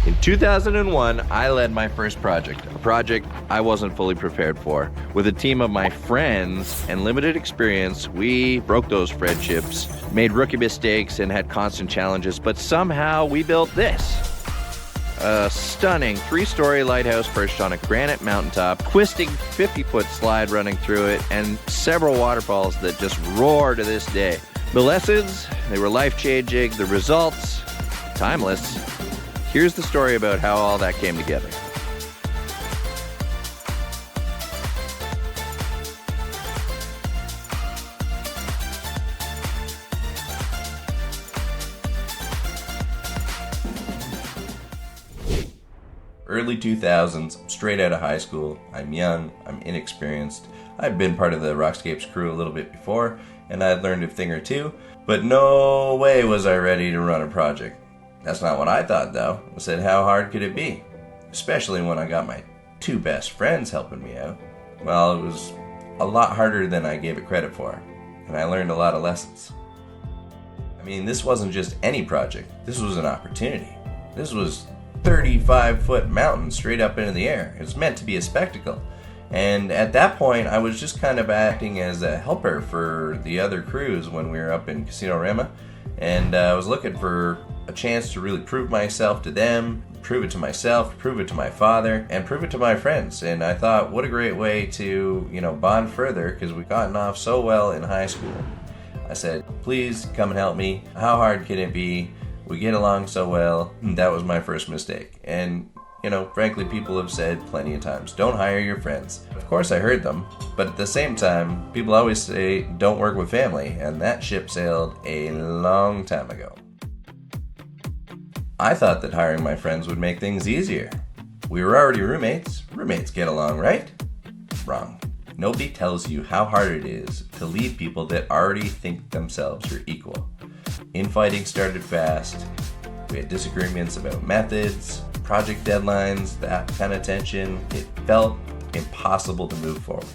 In 2001, I led my first project, a project I wasn't fully prepared for. With a team of my friends and limited experience, we broke those friendships, made rookie mistakes, and had constant challenges, but somehow we built this. A stunning 3-story lighthouse perched on a granite mountaintop, twisting 50-foot slide running through it, and several waterfalls that just roar to this day. The lessons, they were life-changing. The results, timeless. Here's the story about how all that came together. Early 2000s, I'm straight out of high school. I'm young, I'm inexperienced. I'd been part of the Rockscapes crew a little bit before, and I'd learned a thing or two, but no way was I ready to run a project. That's not what I thought, though. I said, how hard could it be? Especially when I got my 2 best friends helping me out. Well, it was a lot harder than I gave it credit for, and I learned a lot of lessons. I mean, this wasn't just any project. This was an opportunity. This was 35-foot mountain straight up into the air. It was meant to be a spectacle. And at that point, I was just kind of acting as a helper for the other crews when we were up in Casino Rema. And I was looking for a chance to really prove myself to them, prove it to myself, prove it to my father, and prove it to my friends. And I thought, what a great way to, bond further, because we'd gotten off so well in high school. I said, please come and help me. How hard can it be? We get along so well. That was my first mistake. And, frankly, people have said plenty of times, don't hire your friends. Of course I heard them, but at the same time, people always say, don't work with family, and that ship sailed a long time ago. I thought that hiring my friends would make things easier. We were already roommates. Roommates get along, right? Wrong. Nobody tells you how hard it is to lead people that already think themselves are equal. Infighting started fast. We had disagreements about methods, project deadlines, that kind of tension. It felt impossible to move forward.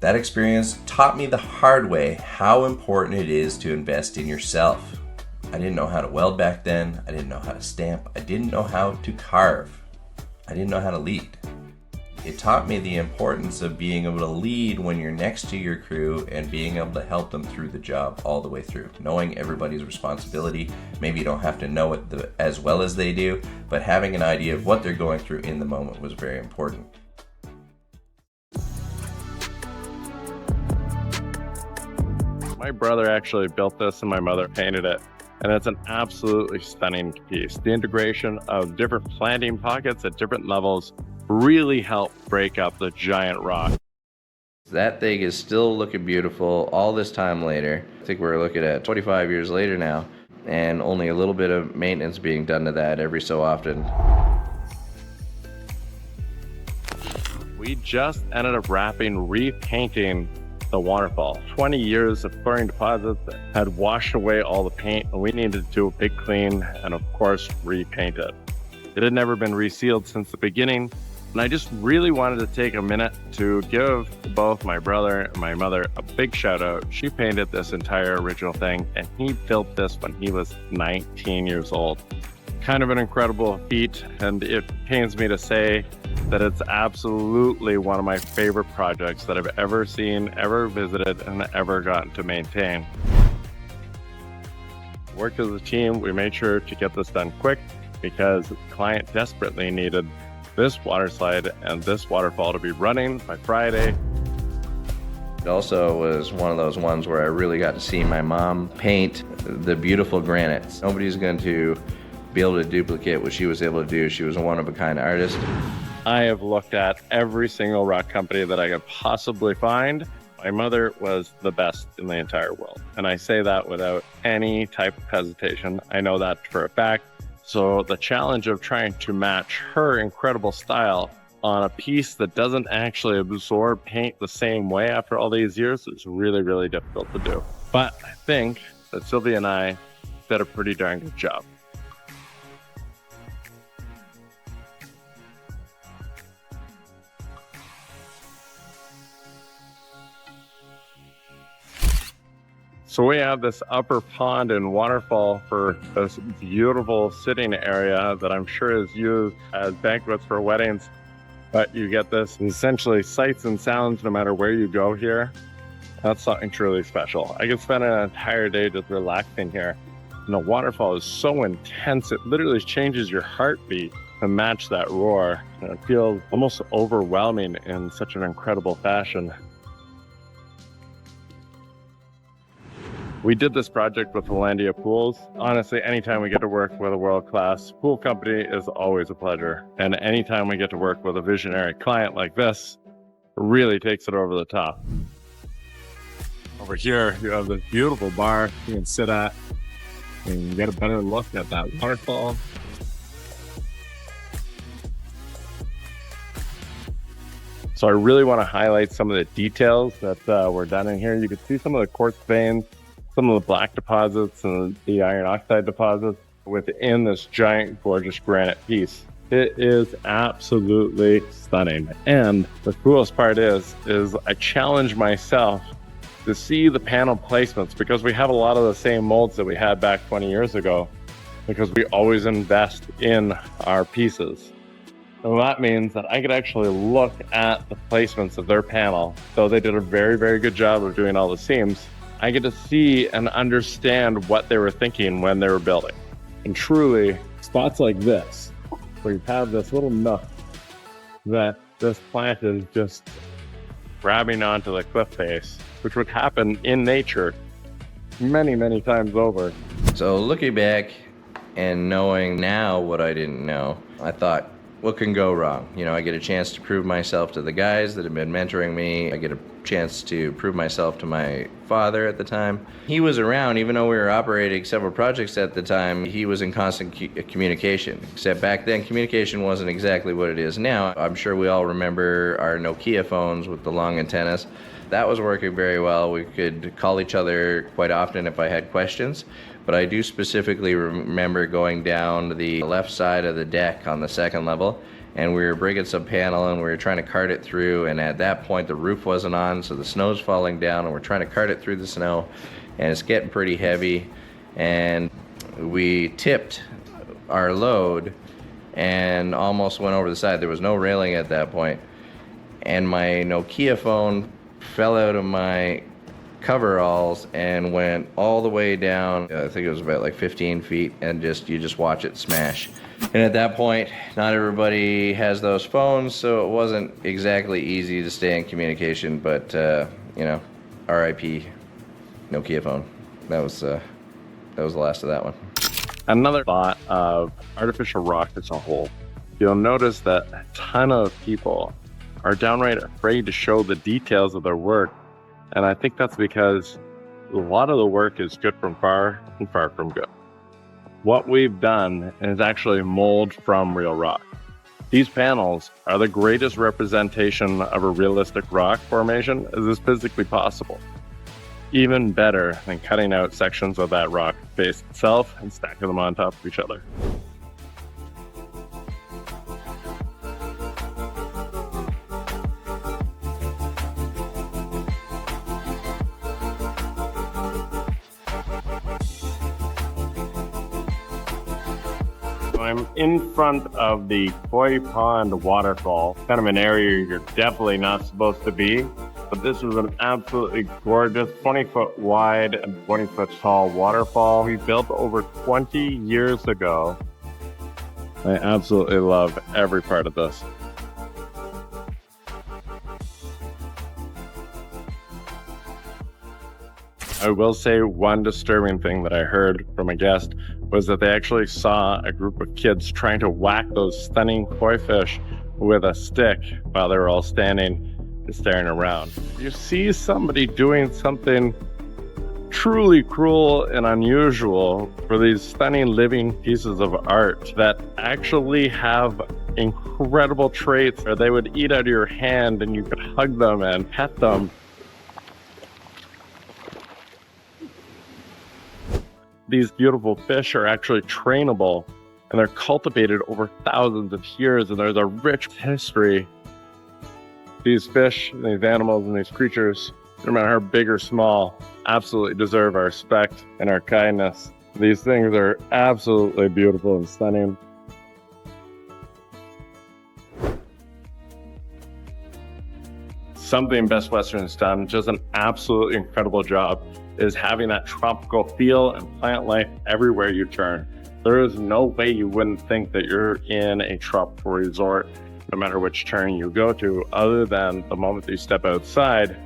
That experience taught me the hard way how important it is to invest in yourself. I didn't know how to weld back then. I didn't know how to stamp. I didn't know how to carve. I didn't know how to lead. It taught me the importance of being able to lead when you're next to your crew and being able to help them through the job all the way through. Knowing everybody's responsibility. Maybe you don't have to know it as well as they do, but having an idea of what they're going through in the moment was very important. My brother actually built this and my mother painted it. And it's an absolutely stunning piece. The integration of different planting pockets at different levels really helped break up the giant rock. That thing is still looking beautiful all this time later. I think we're looking at 25 years later now, and only a little bit of maintenance being done to that every so often. We just ended up repainting the waterfall. 20 years of chlorine deposits that had washed away all the paint, and we needed to do a big clean and of course repaint it. It had never been resealed since the beginning, and I just really wanted to take a minute to give both my brother and my mother a big shout out. She painted this entire original thing, and he built this when he was 19 years old. Kind of an incredible feat, and it pains me to say that it's absolutely one of my favorite projects that I've ever seen, ever visited, and ever gotten to maintain. Worked as a team, we made sure to get this done quick because the client desperately needed this water slide and this waterfall to be running by Friday. It also was one of those ones where I really got to see my mom paint the beautiful granites. Nobody's going to be able to duplicate what she was able to do. She was a one-of-a-kind artist. I have looked at every single rock company that I could possibly find. My mother was the best in the entire world. And I say that without any type of hesitation. I know that for a fact. So the challenge of trying to match her incredible style on a piece that doesn't actually absorb paint the same way after all these years is really, really difficult to do. But I think that Sylvia and I did a pretty darn good job. So we have this upper pond and waterfall for this beautiful sitting area that I'm sure is used as banquets for weddings. But you get this essentially sights and sounds no matter where you go here. That's something truly special. I could spend an entire day just relaxing here. And the waterfall is so intense, it literally changes your heartbeat to match that roar. And it feels almost overwhelming in such an incredible fashion. We did this project with Hollandia Pools. Honestly, anytime we get to work with a world-class pool company is always a pleasure. And anytime we get to work with a visionary client like this, really takes it over the top. Over here, you have this beautiful bar you can sit at and get a better look at that waterfall. So I really want to highlight some of the details that were done in here. You can see some of the quartz veins, some of the black deposits and the iron oxide deposits within this giant, gorgeous granite piece. It is absolutely stunning. And the coolest part is I challenge myself to see the panel placements, because we have a lot of the same molds that we had back 20 years ago, because we always invest in our pieces. And that means that I could actually look at the placements of their panel. So they did a very, very good job of doing all the seams. I get to see and understand what they were thinking when they were building. And truly, spots like this, where you have this little nook that this plant is just grabbing onto the cliff face, which would happen in nature many, many times over. So looking back and knowing now what I didn't know, I thought, what can go wrong? You know, I get a chance to prove myself to the guys that have been mentoring me. I get a chance to prove myself to my father at the time. He was around, even though we were operating several projects at the time, he was in constant communication. Except back then, communication wasn't exactly what it is now. I'm sure we all remember our Nokia phones with the long antennas. That was working very well. We could call each other quite often if I had questions. But I do specifically remember going down the left side of the deck on the second level, and we were bringing some panel and we were trying to cart it through, and at that point the roof wasn't on, so the snow's falling down and we're trying to cart it through the snow, and it's getting pretty heavy, and we tipped our load and almost went over the side. There was no railing at that point, and my Nokia phone fell out of my coveralls and went all the way down. I think it was about like 15 feet, and you just watch it smash. And at that point, not everybody has those phones, so it wasn't exactly easy to stay in communication, but you know, RIP Nokia phone. That was the last of that one. Another thought of artificial rock as a whole. You'll notice that a ton of people are downright afraid to show the details of their work. And I think that's because a lot of the work is good from far and far from good. What we've done is actually mold from real rock. These panels are the greatest representation of a realistic rock formation as is physically possible. Even better than cutting out sections of that rock face itself and stacking them on top of each other. I'm in front of the Koi Pond waterfall, kind of an area you're definitely not supposed to be, but this is an absolutely gorgeous 20-foot wide and 20-foot tall waterfall we built over 20 years ago. I absolutely love every part of this. I will say one disturbing thing that I heard from a guest was that they actually saw a group of kids trying to whack those stunning koi fish with a stick while they were all standing and staring around. You see somebody doing something truly cruel and unusual for these stunning living pieces of art that actually have incredible traits, or they would eat out of your hand and you could hug them and pet them. These beautiful fish are actually trainable, and they're cultivated over thousands of years, and there's a rich history. These fish, these animals, and these creatures no matter how big or small, absolutely deserve our respect and our kindness. These things are absolutely beautiful and stunning. Something Best Western has done, just an absolutely incredible job, is having that tropical feel and plant life everywhere you turn. There is no way you wouldn't think that you're in a tropical resort, no matter which turn you go to, other than the moment that you step outside,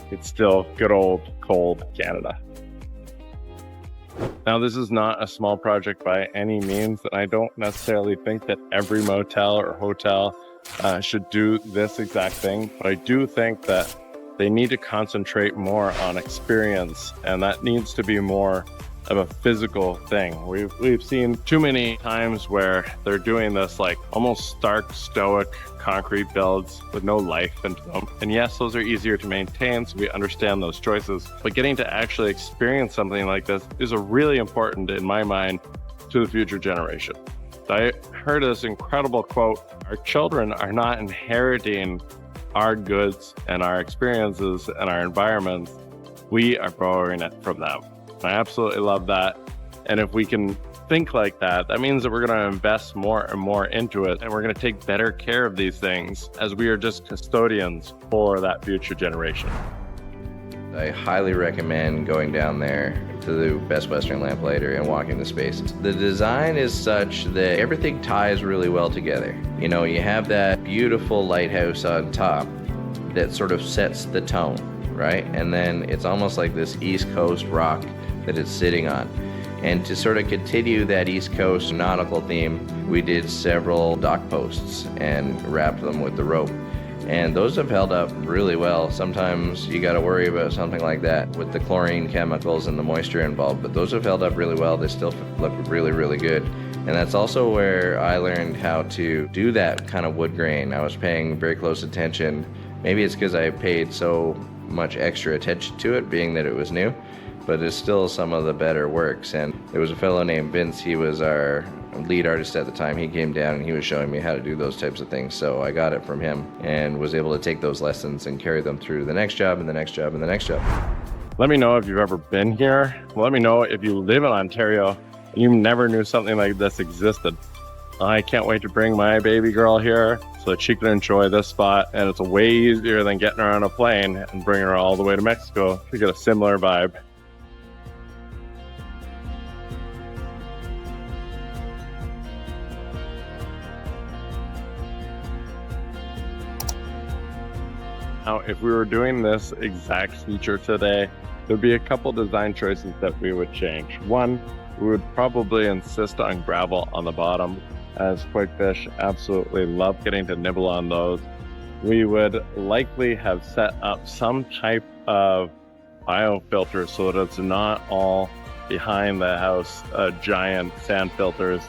it's still good old cold Canada. Now, this is not a small project by any means, and I don't necessarily think that every motel or hotel should do this exact thing, but I do think that they need to concentrate more on experience, and that needs to be more of a physical thing. We've seen too many times where they're doing this like almost stark, stoic concrete builds with no life into them. And yes, those are easier to maintain, so we understand those choices. But getting to actually experience something like this is really important, in my mind, to the future generation. I heard this incredible quote: our children are not inheriting our goods and our experiences and our environments. We are borrowing it from them. I absolutely love that. And if we can think like that, that means that we're going to invest more and more into it, and we're going to take better care of these things, as we are just custodians for that future generation. I highly recommend going down there to the Best Western Lamplighther and walking the space. The design is such that everything ties really well together. You know, you have that beautiful lighthouse on top that sort of sets the tone, right? And then it's almost like this East Coast rock that it's sitting on. And to sort of continue that East Coast nautical theme, we did several dock posts and wrapped them with the rope. And those have held up really well. Sometimes you got to worry about something like that with the chlorine chemicals and the moisture involved, but those have held up really well. They still look really, really good. And that's also where I learned how to do that kind of wood grain. I was paying very close attention. Maybe it's because I paid so much extra attention to it, being that it was new, but it's still some of the better works. And there was a fellow named Vince. He was our lead artist at the time. He came down and he was showing me how to do those types of things. So I got it from him and was able to take those lessons and carry them through the next job and the next job and the next job. Let me know if you've ever been here. Let me know if you live in Ontario and you never knew something like this existed. I can't wait to bring my baby girl here so that she can enjoy this spot, and it's way easier than getting her on a plane and bringing her all the way to Mexico to get a similar vibe. Now, if we were doing this exact feature today, there'd be a couple design choices that we would change. One, we would probably insist on gravel on the bottom, as koi fish absolutely love getting to nibble on those. We would likely have set up some type of biofilter so that it's not all behind the house, giant sand filters.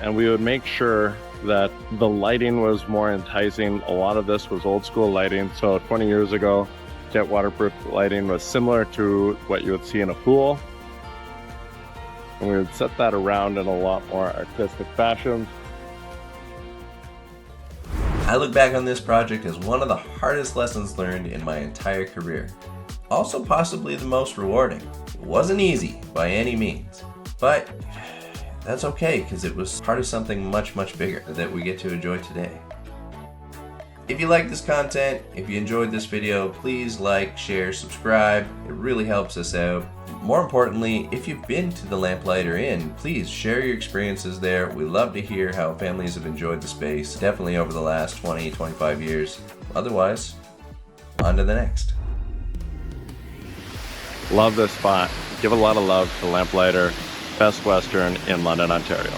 And we would make sure that the lighting was more enticing. A lot of this was old school lighting. So 20 years ago, jet waterproof lighting was similar to what you would see in a pool. And we would set that around in a lot more artistic fashion. I look back on this project as one of the hardest lessons learned in my entire career. Also possibly the most rewarding. It wasn't easy by any means, but that's okay, because it was part of something much, much bigger that we get to enjoy today. If you like this content, if you enjoyed this video, please like, share, subscribe. It really helps us out. More importantly, if you've been to the Lamplighther Inn, please share your experiences there. We love to hear how families have enjoyed the space, definitely over the last 20, 25 years. Otherwise, on to the next. Love this spot. Give a lot of love to Lamplighther, Best Western in London, Ontario.